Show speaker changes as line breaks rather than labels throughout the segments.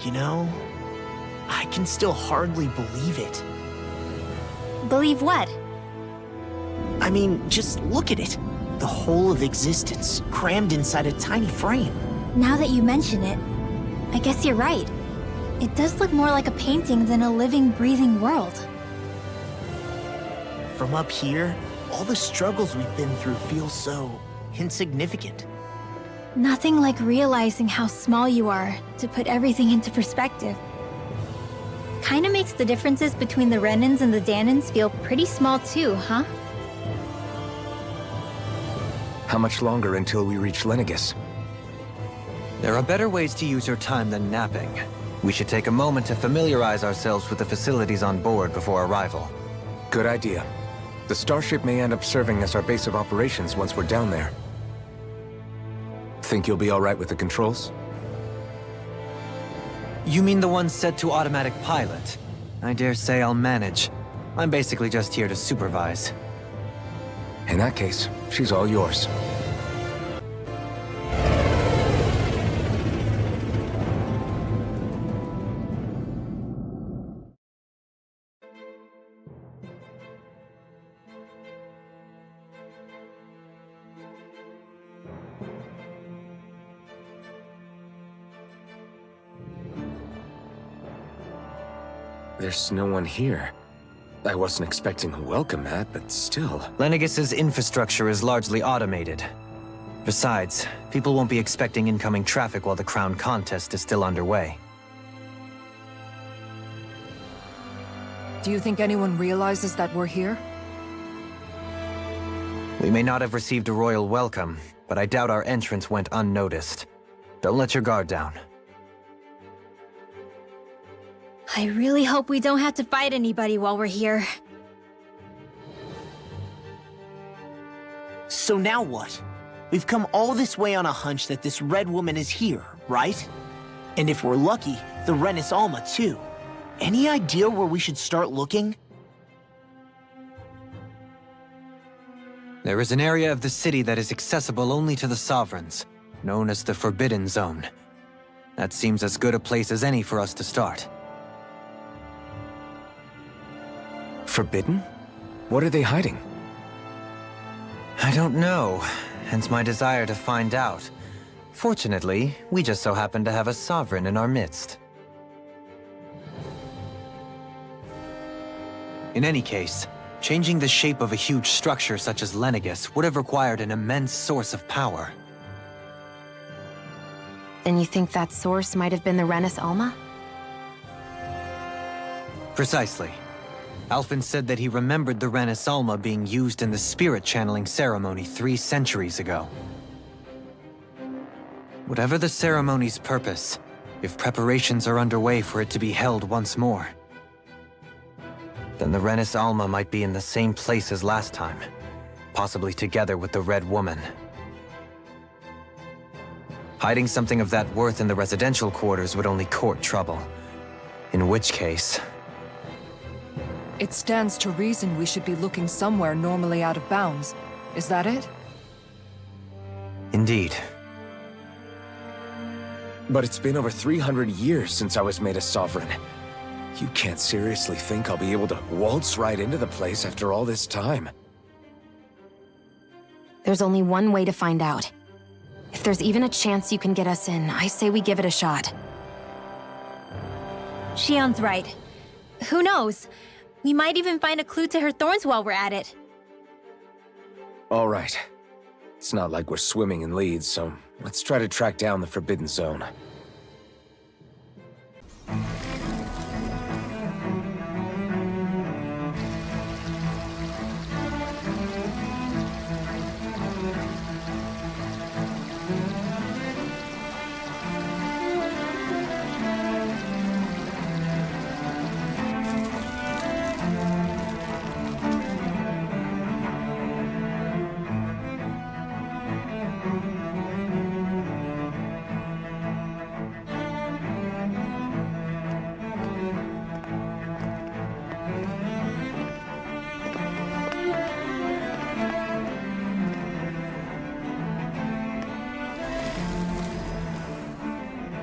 You know, I can still hardly believe it.
Believe what?
I mean, just look at it. The whole of existence, crammed inside a tiny frame.
Now that you mention it, I guess you're right. It does look more like a painting than a living, breathing world.
From up here, all the struggles we've been through feel so insignificant.
Nothing like realizing how small you are to put everything into perspective. Kinda makes the differences between the Renans and the Danans feel pretty small too, huh?
How much longer until we reach Lenegis?
There are better ways to use your time than napping. We should take a moment to familiarize ourselves with the facilities on board before arrival.
Good idea. The starship may end up serving as our base of operations once we're down there. Think you'll be all right with the controls?
You mean the one set to automatic pilot? I dare say I'll manage. I'm basically just here to supervise.
In that case, she's all yours. There's no one here. I wasn't expecting a welcome mat, but still.
Lenegis's infrastructure is largely automated. Besides, people won't be expecting incoming traffic while the crown contest is still underway.
Do you think anyone realizes that we're here?
We may not have received a royal welcome, but I doubt our entrance went unnoticed. Don't let your guard down.
I really hope we don't have to fight anybody while we're here.
So now what? We've come all this way on a hunch that this red woman is here, right? And if we're lucky, the Renis Alma too. Any idea where we should start looking?
There is an area of the city that is accessible only to the Sovereigns, known as the Forbidden Zone. That seems as good a place as any for us to start.
Forbidden? What are they hiding?
I don't know, hence my desire to find out. Fortunately, we just so happen to have a sovereign in our midst. In any case, changing the shape of a huge structure such as Lenegis would have required an immense source of power.
Then you think that source might have been the Renis Alma?
Precisely. Alphen said that he remembered the Renis Alma being used in the spirit channeling ceremony 3 centuries ago. Whatever the ceremony's purpose, if preparations are underway for it to be held once more, then the Renis Alma might be in the same place as last time, possibly together with the Red Woman. Hiding something of that worth in the residential quarters would only court trouble. In which case...
It stands to reason we should be looking somewhere normally out of bounds. Is that it?
Indeed.
But it's been over 300 years since I was made a sovereign. You can't seriously think I'll be able to waltz right into the place after all this time.
There's only one way to find out. If there's even a chance you can get us in, I say we give it a shot.
Shion's right. Who knows? We might even find a clue to her thorns while we're at it.
All right. It's not like we're swimming in leads, so let's try to track down the Forbidden Zone.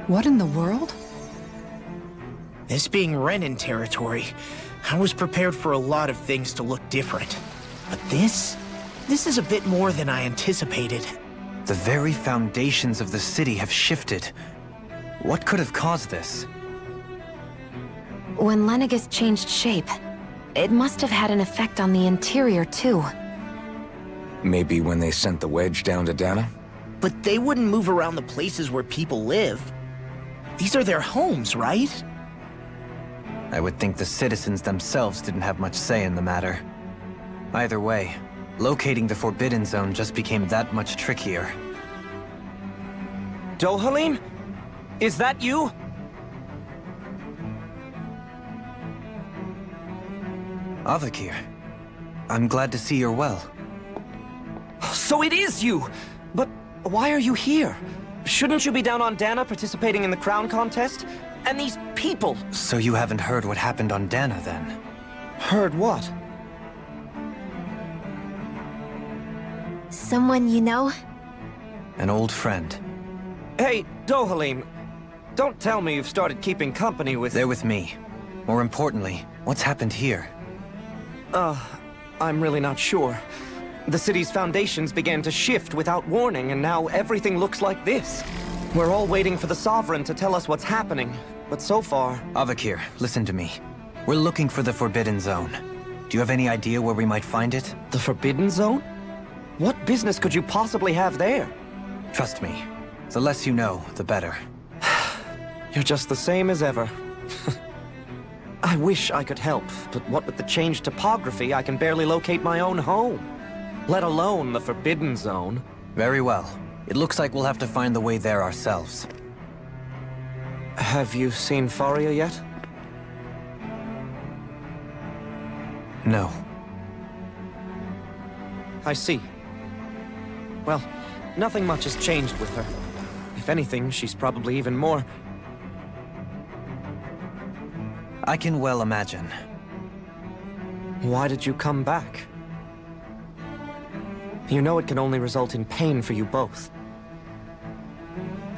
What in the world?
This being Renin territory, I was prepared for a lot of things to look different. But this is a bit more than I anticipated.
The very foundations of the city have shifted. What could have caused this?
When Lenegis changed shape, it must have had an effect on the interior, too.
Maybe when they sent the Wedge down to Dana?
But they wouldn't move around the places where people live. These are their homes, right?
I would think the citizens themselves didn't have much say in the matter. Either way, locating the Forbidden Zone just became that much trickier.
Dohalim? Is that you?
Avakir, I'm glad to see you're well.
So it is you! But why are you here? Shouldn't you be down on Dana participating in the crown contest? And these people!
So you haven't heard what happened on Dana, then?
Heard what?
Someone you know?
An old friend.
Hey, Dohalim, don't tell me you've started keeping company with...
They're with me. More importantly, what's happened here?
I'm really not sure. The city's foundations began to shift without warning, and now everything looks like this. We're all waiting for the Sovereign to tell us what's happening, but so far...
Avakir, listen to me. We're looking for the Forbidden Zone. Do you have any idea where we might find it?
The Forbidden Zone? What business could you possibly have there?
Trust me. The less you know, the better.
You're just the same as ever. I wish I could help, but what with the changed topography, I can barely locate my own home. Let alone the Forbidden Zone.
Very well. It looks like we'll have to find the way there ourselves.
Have you seen Faria yet?
No.
I see. Well, nothing much has changed with her. If anything, she's probably even more...
I can well imagine.
Why did you come back? You know it can only result in pain for you both.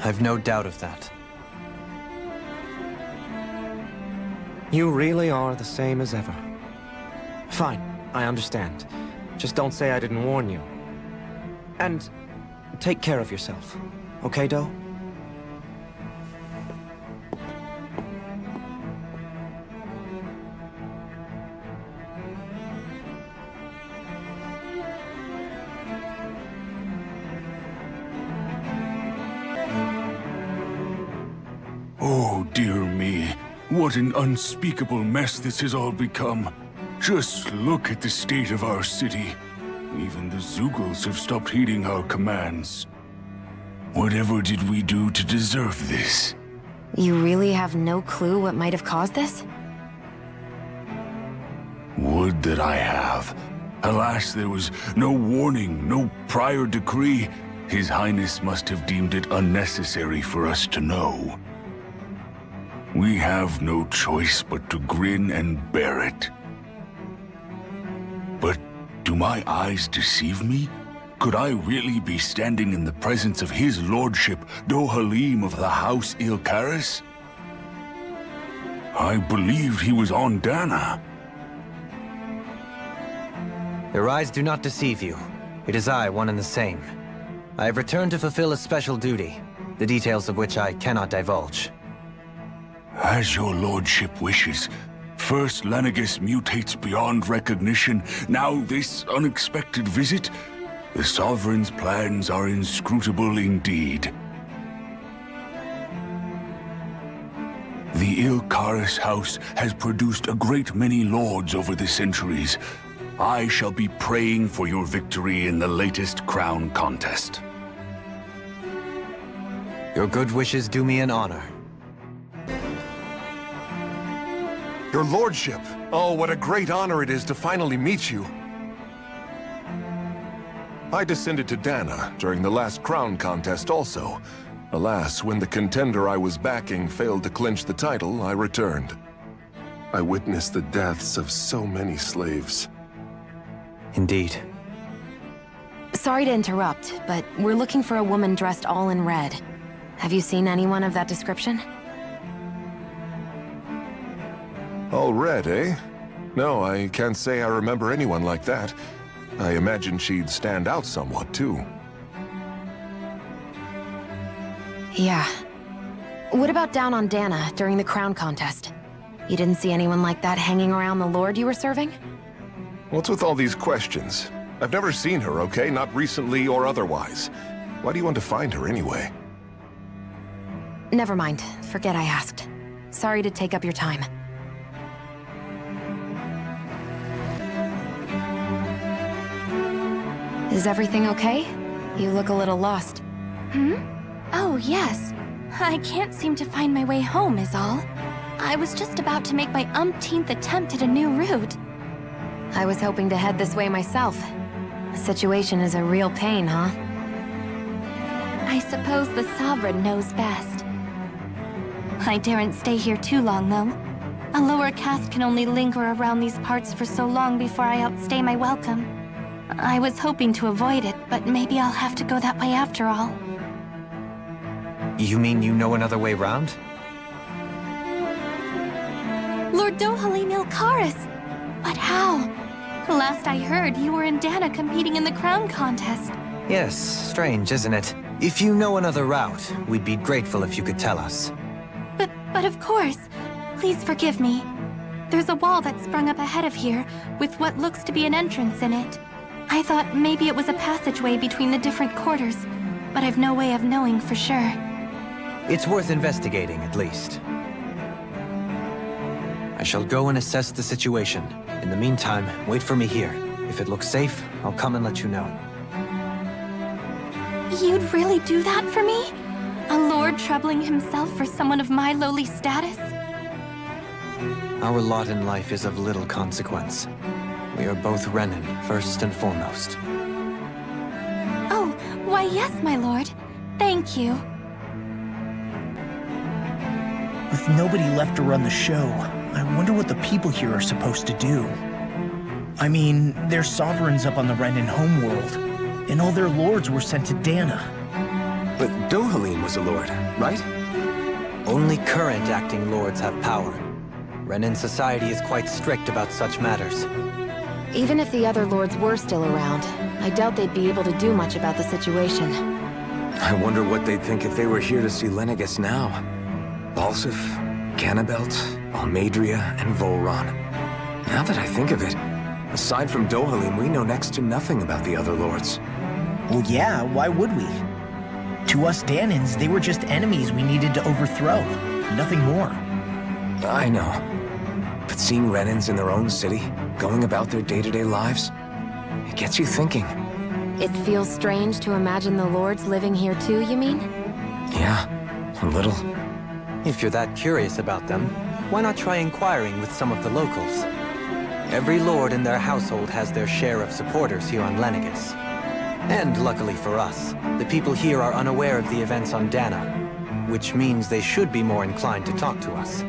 I've no doubt of that.
You really are the same as ever. Fine, I understand. Just don't say I didn't warn you. And take care of yourself. Okay, Do?
Oh, dear me. What an unspeakable mess this has all become. Just look at the state of our city. Even the Zeugles have stopped heeding our commands. Whatever did we do to deserve this?
You really have no clue what might have caused this?
Would that I have. Alas, there was no warning, no prior decree. His Highness must have deemed it unnecessary for us to know. We have no choice but to grin and bear it. But do my eyes deceive me? Could I really be standing in the presence of his lordship, Dohalim of the House Ilkaris? I believed he was on Dana.
Your eyes do not deceive you. It is I, one and the same. I have returned to fulfill a special duty, the details of which I cannot divulge.
As your lordship wishes. First Lenegis mutates beyond recognition, now this unexpected visit. The Sovereign's plans are inscrutable indeed. The Ilkaris house has produced a great many lords over the centuries. I shall be praying for your victory in the latest crown contest.
Your good wishes do me an honor.
Your lordship! Oh, what a great honor it is to finally meet you. I descended to Dana during the last crown contest also. Alas, when the contender I was backing failed to clinch the title, I returned. I witnessed the deaths of so many slaves.
Indeed.
Sorry to interrupt, but we're looking for a woman dressed all in red. Have you seen anyone of that description?
All red, eh? No, I can't say I remember anyone like that. I imagine she'd stand out somewhat, too.
Yeah. What about down on Dana during the crown contest? You didn't see anyone like that hanging around the lord you were serving?
What's with all these questions? I've never seen her, okay? Not recently or otherwise. Why do you want to find her anyway?
Never mind. Forget I asked. Sorry to take up your time. Is everything okay? You look a little lost.
Oh, yes. I can't seem to find my way home, is all. I was just about to make my umpteenth attempt at a new route.
I was hoping to head this way myself. The situation is a real pain, huh?
I suppose the Sovereign knows best. I daren't stay here too long, though. A lower caste can only linger around these parts for so long before I outstay my welcome. I was hoping to avoid it, but maybe I'll have to go that way after all.
You mean you know another way round?
Lord Dohalim Ilkaris! But how? Last I heard, you were in Dana competing in the crown contest.
Yes, strange, isn't it? If you know another route, we'd be grateful if you could tell us.
But of course. Please forgive me. There's a wall that sprung up ahead of here, with what looks to be an entrance in it. I thought maybe it was a passageway between the different quarters, but I've no way of knowing for sure.
It's worth investigating, at least. I shall go and assess the situation. In the meantime, wait for me here. If it looks safe, I'll come and let you know.
You'd really do that for me? A lord troubling himself for someone of my lowly status?
Our lot in life is of little consequence. We are both Renin, first and foremost.
Oh, why yes, my lord. Thank you.
With nobody left to run the show, I wonder what the people here are supposed to do. I mean, their sovereigns up on the Renin homeworld, and all their lords were sent to Dana.
But Dohalim was a lord, right?
Only current acting lords have power. Renin society is quite strict about such matters.
Even if the other lords were still around, I doubt they'd be able to do much about the situation.
I wonder what they'd think if they were here to see Lenegis now. Balsif, Cannabelt, Almadria, and Volron. Now that I think of it, aside from Dohalim, we know next to nothing about the other lords.
Well, yeah, why would we? To us Danans, they were just enemies we needed to overthrow. Nothing more.
I know. But seeing Renins in their own city, going about their day-to-day lives, it gets you thinking.
It feels strange to imagine the lords living here too, you mean?
Yeah, a little.
If you're that curious about them, why not try inquiring with some of the locals? Every lord in their household has their share of supporters here on Lenegis. And luckily for us, the people here are unaware of the events on Dana, which means they should be more inclined to talk to us.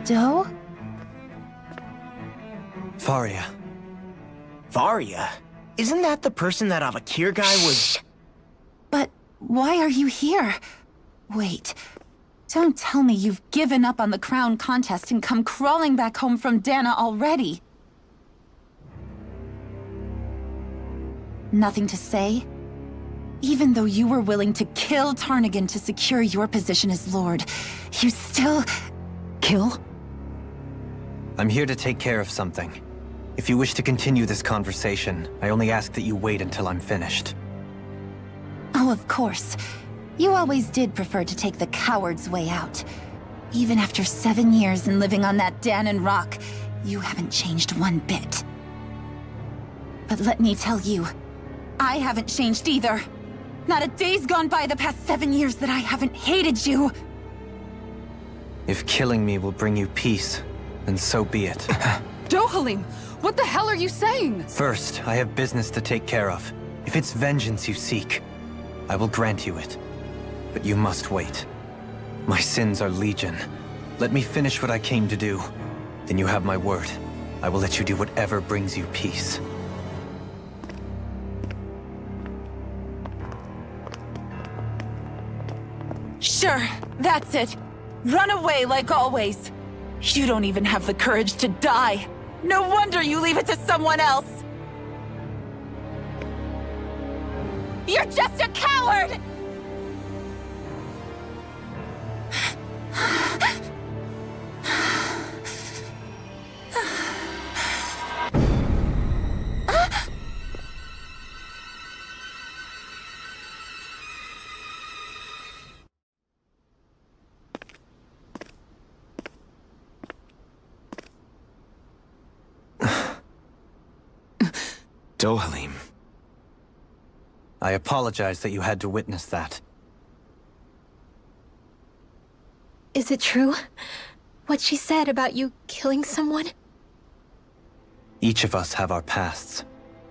Do?
Faria.
Varia? Isn't that the person that Avakir guy was...
But why are you here? Wait. Don't tell me you've given up on the crown contest and come crawling back home from Dana already. Nothing to say? Even though you were willing to kill Tarnagan to secure your position as Lord, you still... kill?
I'm here to take care of something. If you wish to continue this conversation, I only ask that you wait until I'm finished.
Oh, of course. You always did prefer to take the coward's way out. Even after 7 years and living on that Danan rock, you haven't changed one bit. But let me tell you, I haven't changed either. Not a day's gone by the past 7 years that I haven't hated you.
If killing me will bring you peace, then so be it.
Dohalim, what the hell are you saying?
First, I have business to take care of. If it's vengeance you seek, I will grant you it. But you must wait. My sins are legion. Let me finish what I came to do. Then you have my word. I will let you do whatever brings you peace.
That's it. Run away like always. You don't even have the courage to die. No wonder you leave it to someone else. You're just a coward!
Dohalim.
I apologize that you had to witness that.
Is it true? What she said about you killing someone?
Each of us have our pasts.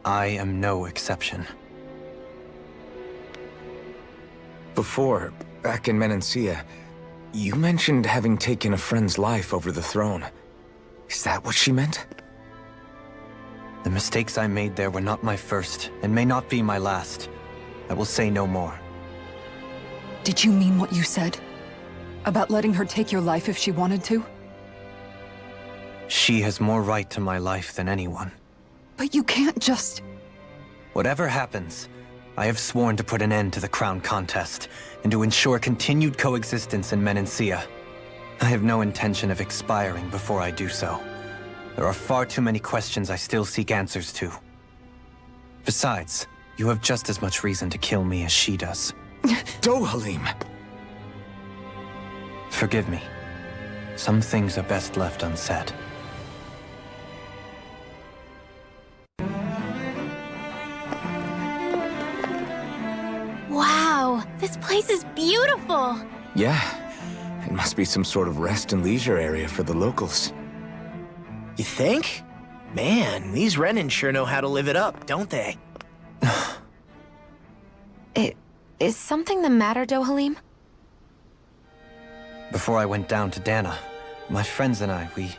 I am no exception.
Before, back in Menancia, you mentioned having taken a friend's life over the throne. Is that what she meant?
The mistakes I made there were not my first, and may not be my last. I will say no more.
Did you mean what you said? About letting her take your life if she wanted to?
She has more right to my life than anyone.
But you can't just...
Whatever happens, I have sworn to put an end to the crown contest, and to ensure continued coexistence in Menancia. I have no intention of expiring before I do so. There are far too many questions I still seek answers to. Besides, you have just as much reason to kill me as she does.
Dohalim!
Forgive me. Some things are best left unsaid.
Wow, this place is beautiful!
Yeah, it must be some sort of rest and leisure area for the locals.
You think? Man, these Renin sure know how to live it up, don't they?
Is something the matter, Dohalim?
Before I went down to Dana, my friends and I, we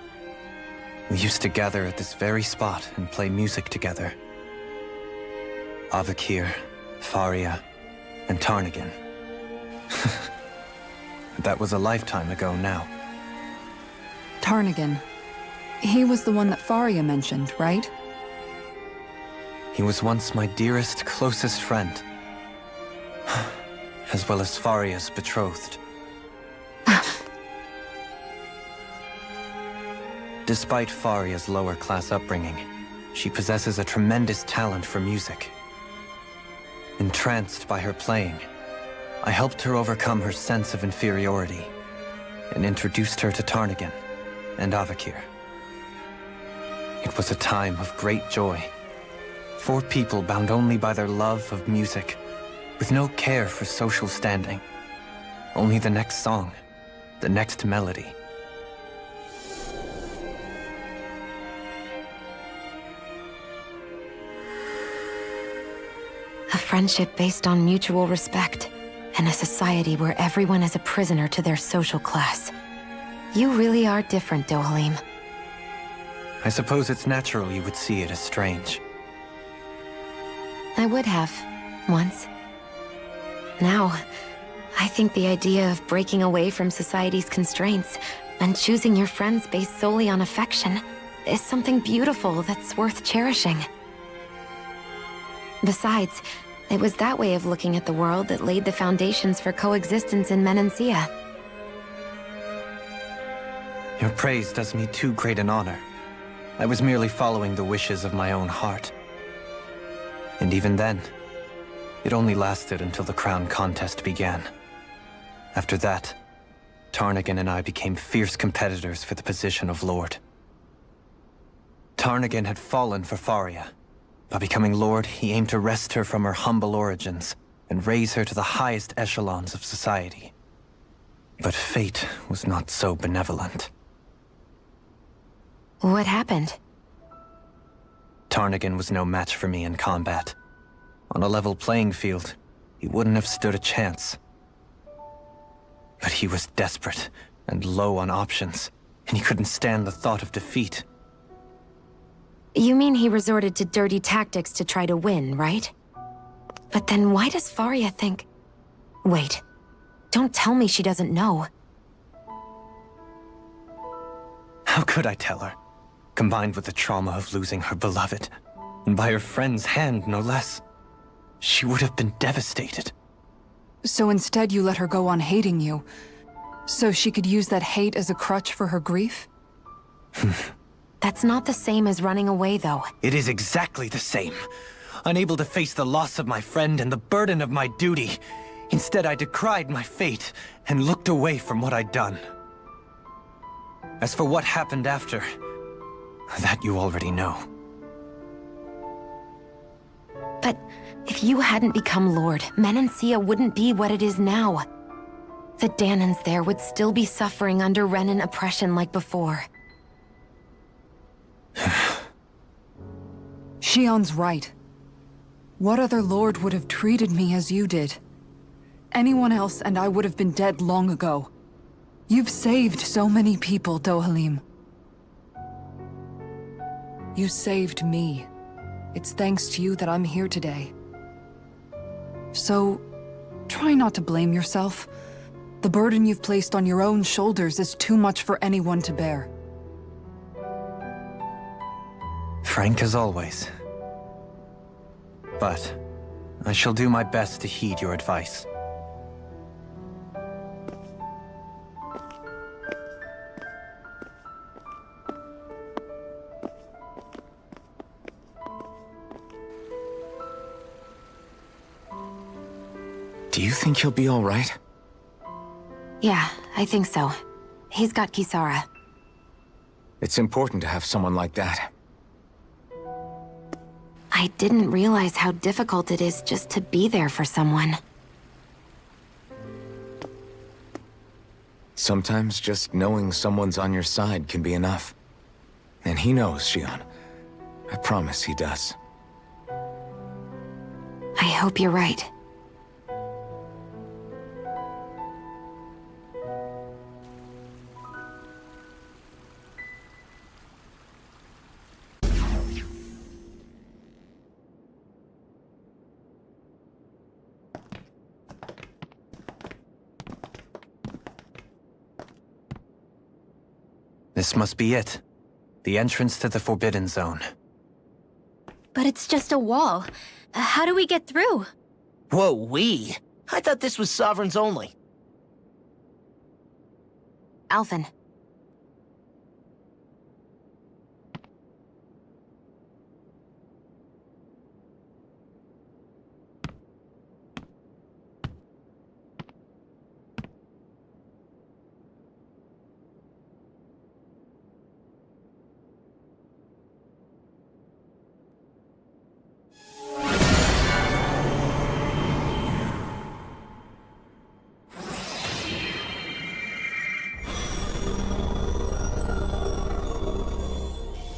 used to gather at this very spot and play music together. Avakir, Faria, and Tarnagin. That was a lifetime ago now.
Tarnagin. He was the one that Faria mentioned, right?
He was once my dearest, closest friend. As well as Faria's betrothed. Despite Faria's lower-class upbringing, she possesses a tremendous talent for music. Entranced by her playing, I helped her overcome her sense of inferiority and introduced her to Tarnagin and Avakir. It was a time of great joy. 4 people bound only by their love of music, with no care for social standing. Only the next song, the next melody.
A friendship based on mutual respect, and a society where everyone is a prisoner to their social class. You really are different, Dohalim.
I suppose it's natural you would see it as strange.
I would have, once. Now, I think the idea of breaking away from society's constraints and choosing your friends based solely on affection is something beautiful that's worth cherishing. Besides, it was that way of looking at the world that laid the foundations for coexistence in Menancia.
Your praise does me too great an honor. I was merely following the wishes of my own heart. And even then, it only lasted until the crown contest began. After that, Tarnagin and I became fierce competitors for the position of Lord. Tarnagin had fallen for Faria. By becoming Lord, he aimed to wrest her from her humble origins and raise her to the highest echelons of society. But fate was not so benevolent.
What happened?
Tarnagin was no match for me in combat. On a level playing field, he wouldn't have stood a chance. But he was desperate and low on options, and he couldn't stand the thought of defeat.
You mean he resorted to dirty tactics to try to win, right? But then why does Faria think... Wait. Don't tell me she doesn't know.
How could I tell her? Combined with the trauma of losing her beloved, and by her friend's hand, no less, she would have been devastated.
So instead you let her go on hating you, so she could use that hate as a crutch for her grief?
That's not the same as running away, though.
It is exactly the same. Unable to face the loss of my friend and the burden of my duty, instead I decried my fate and looked away from what I'd done. As for what happened after, that you already know.
But if you hadn't become Lord, Menancia wouldn't be what it is now. The Danans there would still be suffering under Renan oppression like before.
Shion's right. What other lord would have treated me as you did? Anyone else and I would have been dead long ago. You've saved so many people, Dohalim. You saved me. It's thanks to you that I'm here today. So, try not to blame yourself. The burden you've placed on your own shoulders is too much for anyone to bear.
Frank as always. But I shall do my best to heed your advice.
Do you think he'll be all right?
Yeah, I think so. He's got Kisara.
It's important to have someone like that.
I didn't realize how difficult it is just to be there for someone.
Sometimes just knowing someone's on your side can be enough. And he knows, Shion. I promise he does.
I hope you're right.
This must be it. The entrance to the Forbidden Zone.
But it's just a wall. How do we get through?
Whoa, we? I thought this was Sovereigns only.
Alphen.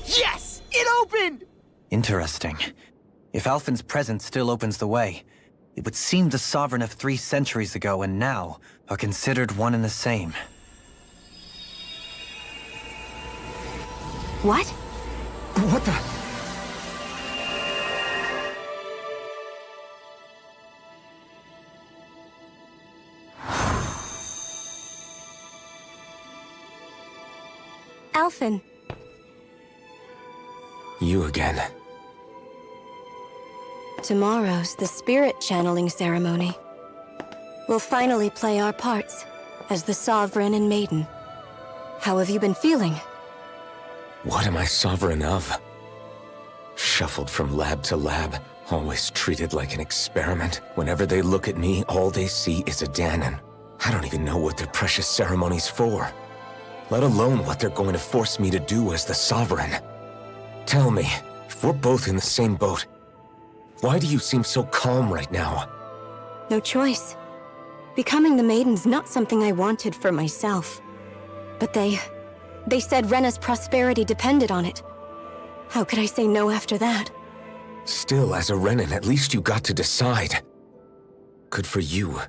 Yes! It opened!
Interesting. If Alphen's presence still opens the way, it would seem the Sovereign of 3 centuries ago and now are considered one and the same.
What?
What the?
Alphen.
You again.
Tomorrow's the spirit channeling ceremony. We'll finally play our parts as the Sovereign and Maiden. How have you been feeling?
What am I sovereign of? Shuffled from lab to lab, always treated like an experiment. Whenever they look at me, all they see is a Danan. I don't even know what their precious ceremony's for. Let alone what they're going to force me to do as the Sovereign. Tell me, if we're both in the same boat, why do you seem so calm right now?
No choice. Becoming the Maiden's not something I wanted for myself. But they said Rena's prosperity depended on it. How could I say no after that?
Still, as a Renan, at least you got to decide. Good for you.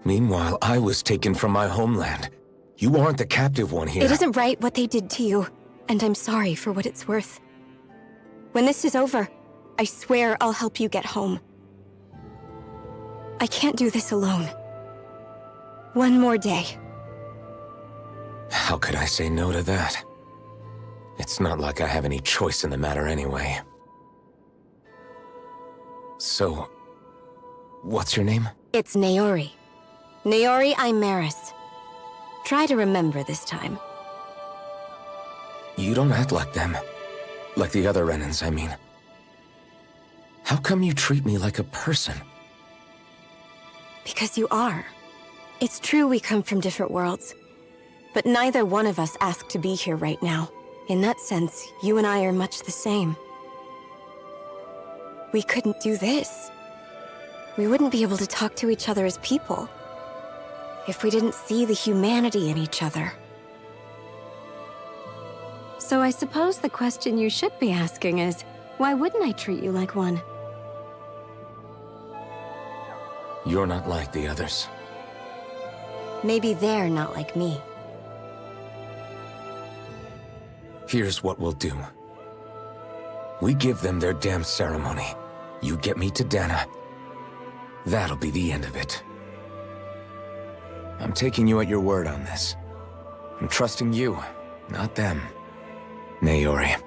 Meanwhile, I was taken from my homeland. You aren't the captive one here.
It isn't right what they did to you, and I'm sorry for what it's worth. When this is over, I swear I'll help you get home. I can't do this alone.
One more day.
How could I say no to that? It's not like I have any choice in the matter anyway. So, what's your name?
It's Naori. Naori Imaris. Try to remember this time.
You don't act like them. Like the other Renans, I mean. How come you treat me like a person?
Because you are. It's true we come from different worlds. But neither one of us asked to be here right now. In that sense, you and I are much the same. We couldn't do this. We wouldn't be able to talk to each other as people if we didn't see the humanity in each other. So I suppose the question you should be asking is, why wouldn't I treat you like one?
You're not like the others.
Maybe they're not like me.
Here's what we'll do. We give them their damn ceremony. You get me to Dana. That'll be the end of it. I'm taking you at your word on this. I'm trusting you, not them. Naori.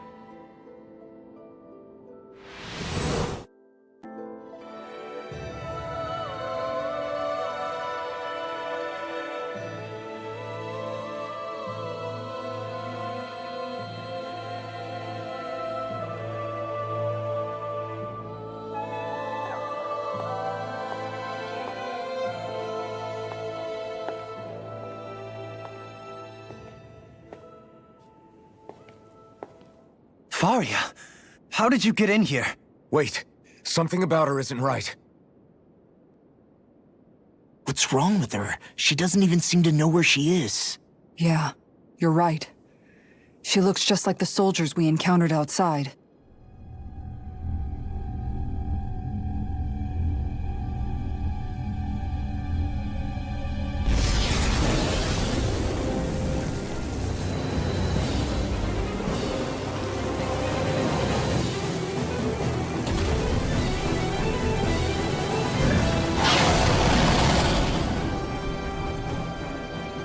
Faria, how did you get in here?
Wait, something about her isn't right.
What's wrong with her? She doesn't even seem to know where she is.
Yeah, you're right. She looks just like the soldiers we encountered outside.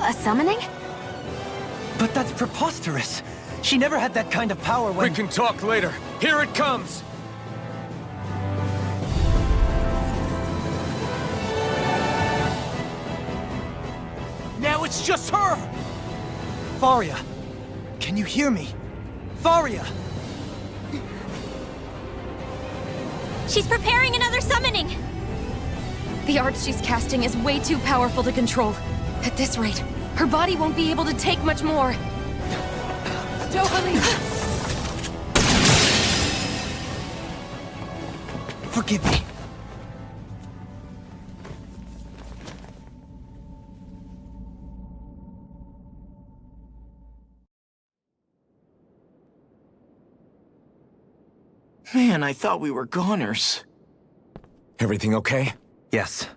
A summoning?
But that's preposterous. She never had that kind of power when—
We can talk later. Here it comes!
Now it's just her! Faria, can you hear me? Faria!
She's preparing another summoning! The art she's casting is way too powerful to control. At this rate, her body won't be able to take much more.
Dohalim!
Forgive me.
Man, I thought we were goners.
Everything okay?
Yes.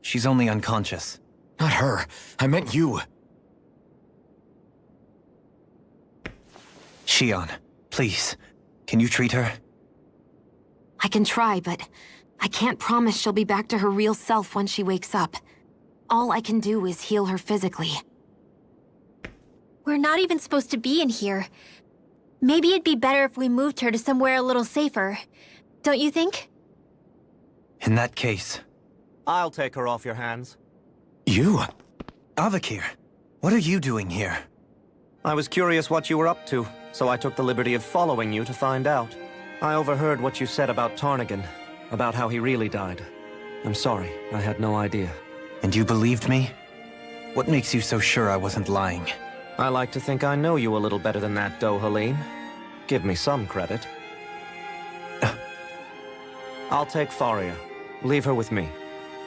She's only unconscious.
Not her. I meant you.
Shion, please. Can you treat her?
I can try, but I can't promise she'll be back to her real self when she wakes up. All I can do is heal her physically.
We're not even supposed to be in here. Maybe it'd be better if we moved her to somewhere a little safer. Don't you think?
In that case...
I'll take her off your hands.
You?
Avakir, what are you doing here?
I was curious what you were up to, so I took the liberty of following you to find out. I overheard what you said about Tarnagan, about how he really died. I'm sorry, I had no idea.
And you believed me? What makes you so sure I wasn't lying?
I like to think I know you a little better than that, Dohalim. Give me some credit. I'll take Faria. Leave her with me.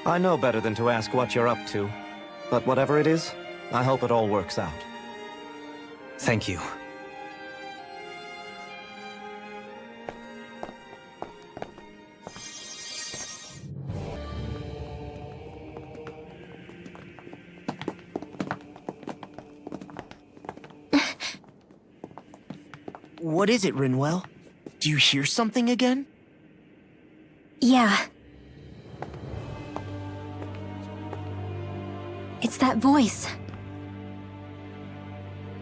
I know better than to ask what you're up to. But whatever it is, I hope it all works out.
Thank you.
What is it, Rinwell? Do you hear something again?
Yeah. It's
What's that voice?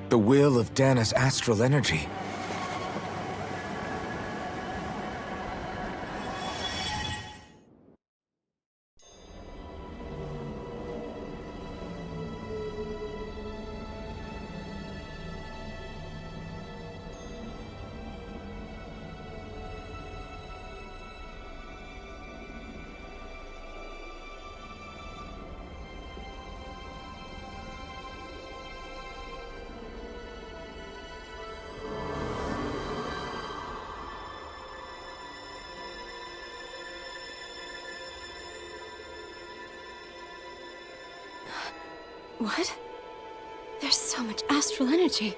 The will of Dana's astral energy.
What? There's so much astral energy.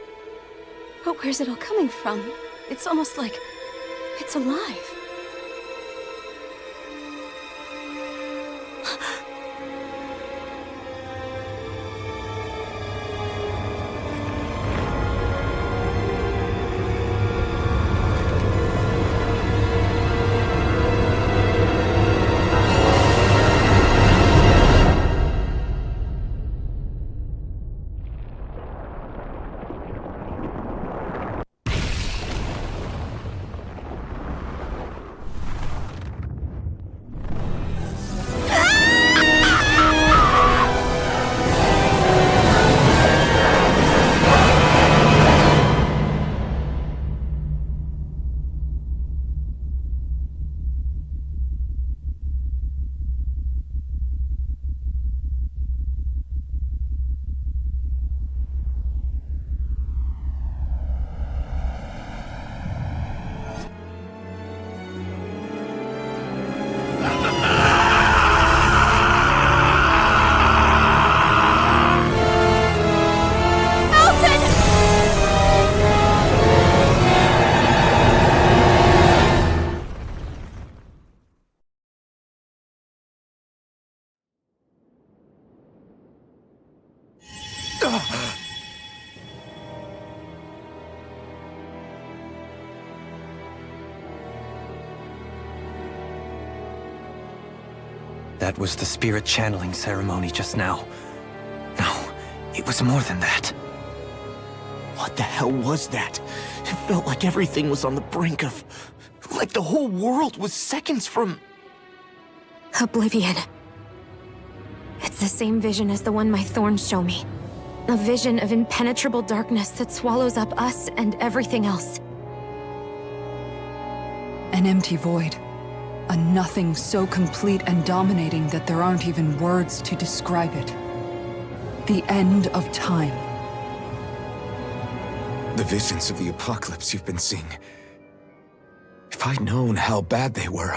But where's it all coming from? It's almost like it's alive.
That was the spirit channeling ceremony just now. No, it was more than that.
What the hell was that? It felt like everything was on the brink of... like the whole world was seconds from...
Oblivion. It's the same vision as the one my thorns show me. A vision of impenetrable darkness that swallows up us and everything else.
An empty void. A nothing so complete and dominating that there aren't even words to describe it. The end of time.
The visions of the apocalypse you've been seeing. If I'd known how bad they were,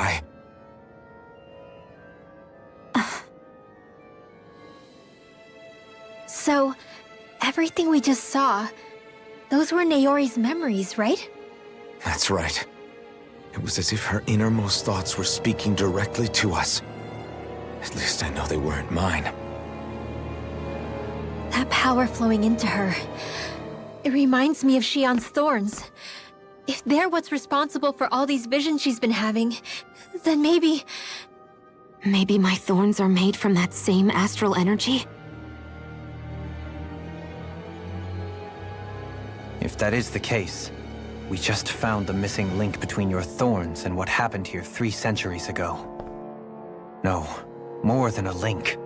So, everything we just saw, those were Naori's memories, right?
That's right. It was as if her innermost thoughts were speaking directly to us. At least I know they weren't mine.
That power flowing into her, it reminds me of Shion's thorns. If they're what's responsible for all these visions she's been having, then maybe... Maybe my thorns are made from that same astral energy?
If that is the case, we just found the missing link between your thorns and what happened here 3 centuries ago. No, more than a link.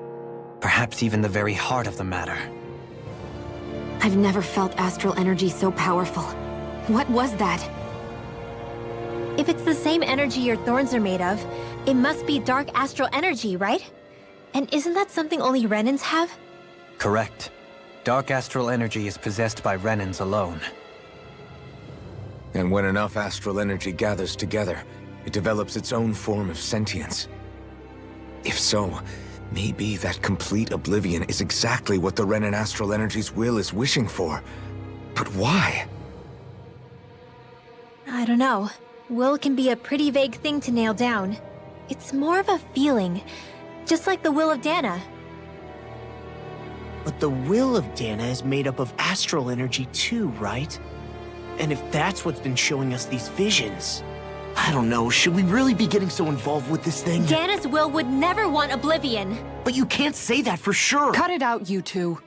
Perhaps even the very heart of the matter.
I've never felt astral energy so powerful. What was that? If it's the same energy your thorns are made of, it must be dark astral energy, right? And isn't that something only Renans have?
Correct. Dark astral energy is possessed by Renans alone.
And when enough astral energy gathers together, it develops its own form of sentience. If so, maybe that complete oblivion is exactly what the Renan astral energy's will is wishing for. But why?
I don't know. Will can be a pretty vague thing to nail down. It's more of a feeling, just like the will of Dana.
But the will of Dana is made up of astral energy too, right? And if that's what's been showing us these visions... I don't know, should we really be getting so involved with this thing?
Dana's will would never want oblivion.
But you can't say that for sure.
Cut it out, you two.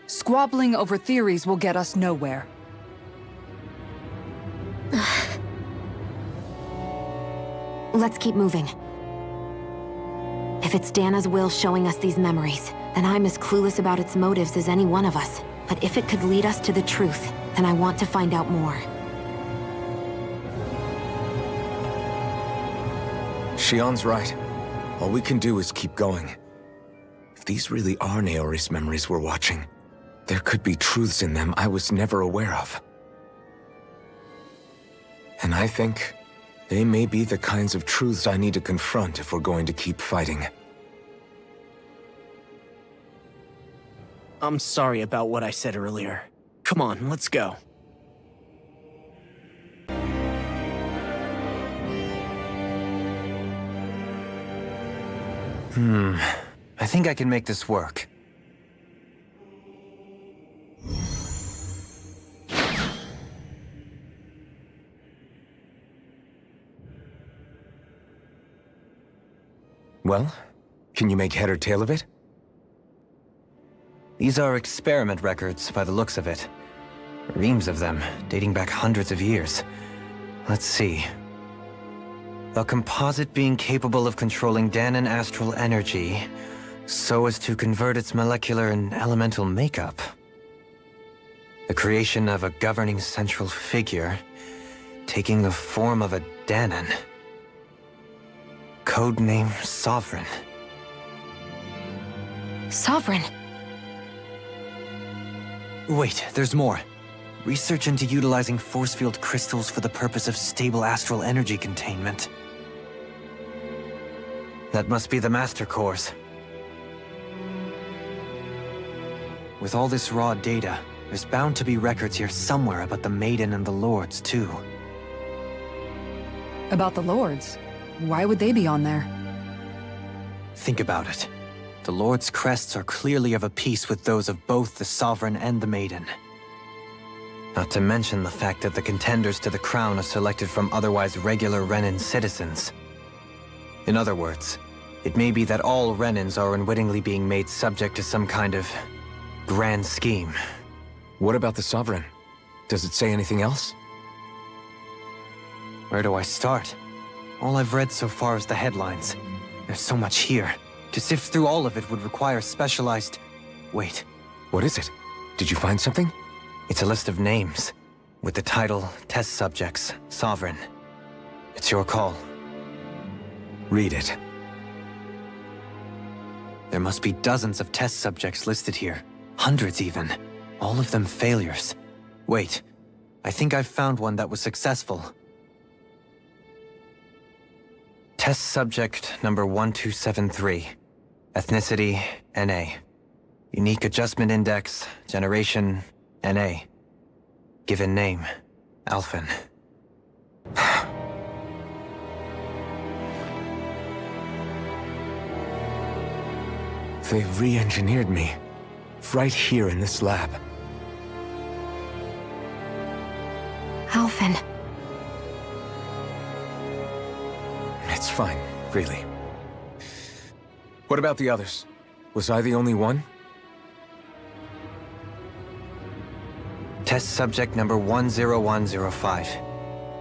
Squabbling over theories will get us nowhere.
Let's keep moving. If it's Dana's will showing us these memories, then I'm as clueless about its motives as any one of us. But if it could lead us to the truth, then I want to find out more.
Shion's right. All we can do is keep going. If these really are Naori's memories we're watching, there could be truths in them I was never aware of. And I think they may be the kinds of truths I need to confront if we're going to keep fighting.
I'm sorry about what I said earlier. Come on, let's go.
I think I can make this work.
Well, can you make head or tail of it?
These are experiment records, by the looks of it. Reams of them, dating back hundreds of years. Let's see. A composite being capable of controlling Danan astral energy, so as to convert its molecular and elemental makeup. The creation of a governing central figure, taking the form of a Danan. Codename Sovereign.
Sovereign!
Wait, there's more. Research into utilizing force field crystals for the purpose of stable astral energy containment. That must be the Master Cores. With all this raw data, there's bound to be records here somewhere about the Maiden and the Lords, too.
About the Lords? Why would they be on there?
Think about it. The Lord's crests are clearly of a piece with those of both the Sovereign and the Maiden. Not to mention the fact that the contenders to the crown are selected from otherwise regular Renan citizens. In other words, it may be that all Renans are unwittingly being made subject to some kind of grand scheme.
What about the Sovereign? Does it say anything else?
Where do I start? All I've read so far is the headlines. There's so much here. To sift through all of it would require specialized... Wait.
What is it? Did you find something?
It's a list of names, with the title, Test Subjects, Sovereign. It's your call.
Read it.
There must be dozens of test subjects listed here. Hundreds even. All of them failures. Wait, I think I've found one that was successful. Test subject number 1273. Ethnicity, NA. Unique adjustment index, generation, NA. Given name, Alphen.
They re-engineered me. Right here in this lab.
Alphen.
It's fine, really. What about the others? Was I the only one?
Test subject number 10105.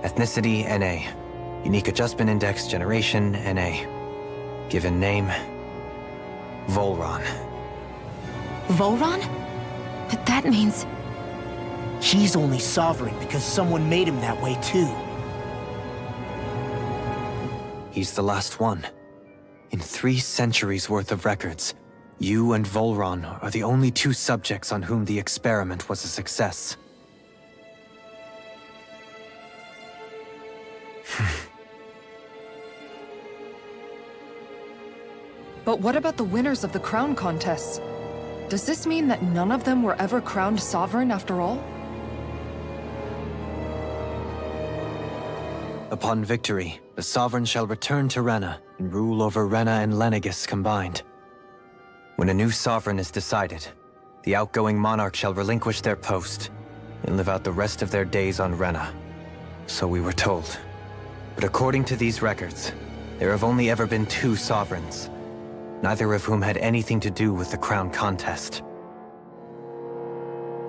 Ethnicity, NA. Unique adjustment index, generation, NA. Given name, Volron.
Volron? But that means...
He's only sovereign because someone made him that way too.
He's the last one. In 3 centuries worth of records, you and Volron are the only 2 subjects on whom the experiment was a success.
But what about the winners of the crown contests? Does this mean that none of them were ever crowned sovereign after all?
Upon victory, the Sovereign shall return to Rena and rule over Rena and Lenegis combined. When a new Sovereign is decided, the outgoing monarch shall relinquish their post and live out the rest of their days on Rena. So we were told. But according to these records, there have only ever been 2 Sovereigns. neither of whom had anything to do with the crown contest.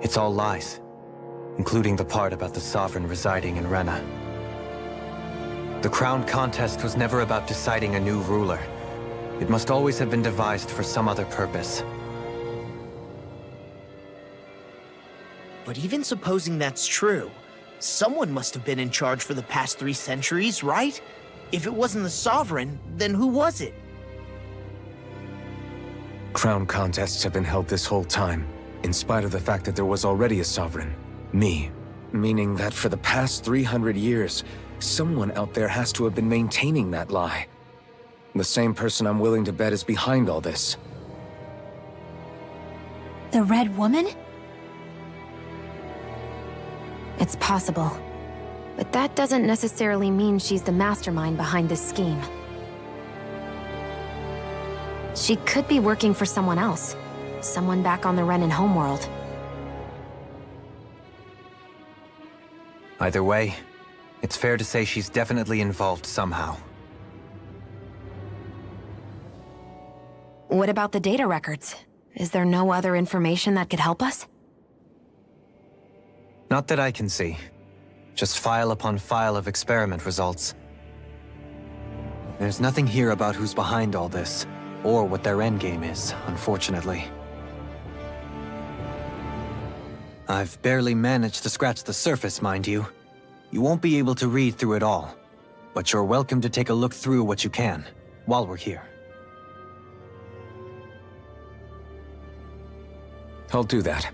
It's all lies, including the part about the Sovereign residing in Rena. The crown contest was never about deciding a new ruler. It must always have been devised for some other purpose.
But even supposing that's true, someone must have been in charge for the past 3 centuries, right? If it wasn't the Sovereign, then who was it?
Crown contests have been held this whole time, in spite of the fact that there was already a Sovereign. Me. Meaning that for the past 300 years, someone out there has to have been maintaining that lie. The same person I'm willing to bet is behind all this.
The Red Woman?
It's possible. But that doesn't necessarily mean she's the mastermind behind this scheme. She could be working for someone else. Someone back on the Renan homeworld.
Either way, it's fair to say she's definitely involved somehow.
What about the data records? Is there no other information that could help us?
Not that I can see. Just file upon file of experiment results. There's nothing here about who's behind all this, or what their endgame is, unfortunately. I've barely managed to scratch the surface, mind you. You won't be able to read through it all, but you're welcome to take a look through what you can, while we're here.
I'll do that.